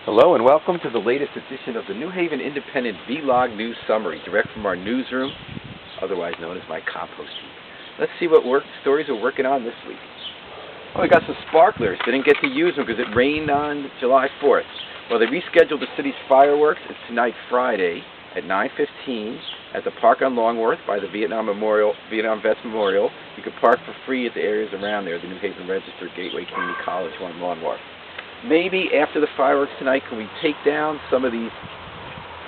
Hello and welcome to the latest edition of the New Haven Independent Vlog News Summary, direct from our newsroom, otherwise known as my Compost Heap. Let's see what stories we're working on this week. Oh, we got some sparklers. Didn't get to use them because it rained on July 4th. Well, they rescheduled the city's fireworks. It's tonight, Friday, at 9:15 at the park on Longworth by the Vietnam Vets Memorial. You can park for free at the areas around there, the New Haven Register, Gateway Community College, on Longworth. Maybe after the fireworks tonight, can we take down some of these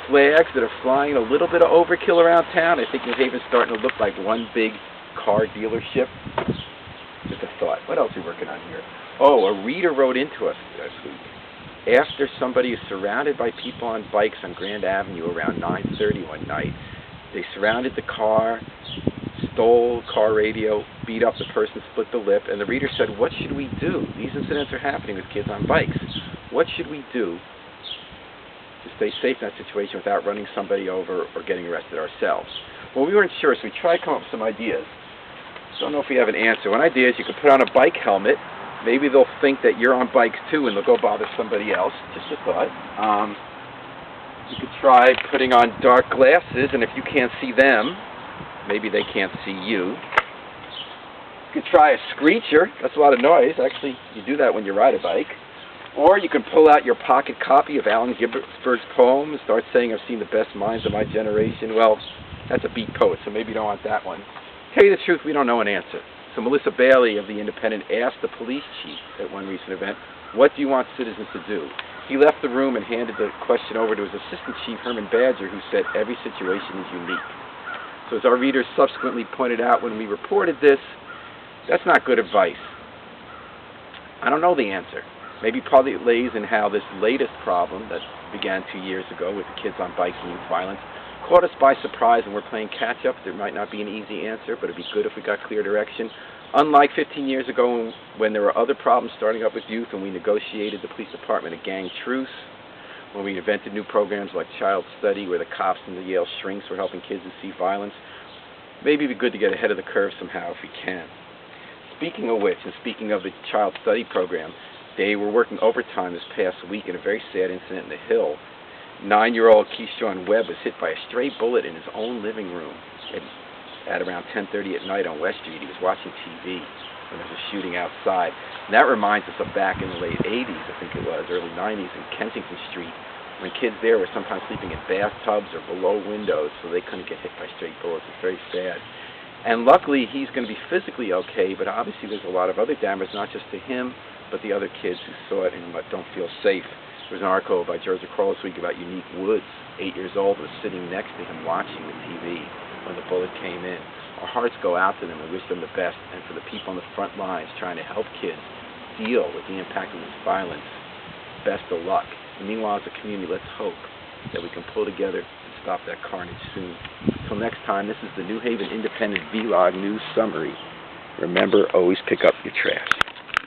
flags that are flying a little bit of overkill around town? I think New Haven's starting to look like one big car dealership. Just a thought. What else are we working on here? Oh, a reader wrote into us this week. After somebody is surrounded by people on bikes on Grand Avenue around 9:30 one night, they surrounded the car, stole car radio, beat up the person, split the lip, and the reader said, what should we do? These incidents are happening with kids on bikes. What should we do to stay safe in that situation without running somebody over or getting arrested ourselves? Well, we weren't sure, so we tried to come up with some ideas. Don't know if we have an answer. One idea is you could put on a bike helmet. Maybe they'll think that you're on bikes too and they'll go bother somebody else. Just a thought. You could try putting on dark glasses, and if you can't see them, maybe they can't see you. You could try a screecher. That's a lot of noise. Actually, you do that when you ride a bike. Or you can pull out your pocket copy of Allen Ginsberg's poem and start saying, I've seen the best minds of my generation. Well, that's a beat poet, so maybe you don't want that one. Tell you the truth, we don't know an answer. So Melissa Bailey of the Independent asked the police chief at one recent event, what do you want citizens to do? He left the room and handed the question over to his assistant chief, Herman Badger, who said every situation is unique. So as our readers subsequently pointed out when we reported this, that's not good advice. I don't know the answer. Maybe partly it lays in how this latest problem that began 2 years ago with the kids on bikes and youth violence caught us by surprise and we're playing catch-up. There might not be an easy answer, but it'd be good if we got clear direction. Unlike 15 years ago when there were other problems starting up with youth and we negotiated the police department a gang truce, when we invented new programs like Child Study where the cops and the Yale shrinks were helping kids who see violence, maybe it'd be good to get ahead of the curve somehow if we can. Speaking of which, and speaking of the Child Study program, they were working overtime this past week in a very sad incident in the Hill. 9-year-old Keyshawn Webb was hit by a stray bullet in his own living room at around 10:30 at night on West Street. He was watching TV when there was a shooting outside. And that reminds us of back in the late 80s, I think it was, early 90s, in Kensington Street, when kids there were sometimes sleeping in bathtubs or below windows so they couldn't get hit by stray bullets. It's very sad. And luckily, he's going to be physically okay, but obviously there's a lot of other damage, not just to him, but the other kids who saw it and don't feel safe. There was an article by Georgia Kroll this week about Unique Woods, 8 years old, was sitting next to him watching the TV when the bullet came in. Our hearts go out to them and wish them the best, and for the people on the front lines trying to help kids deal with the impact of this violence, best of luck. And meanwhile, as a community, let's hope that we can pull together and stop that carnage soon. Until next time, this is the New Haven Independent Vlog News Summary. Remember, always pick up your trash.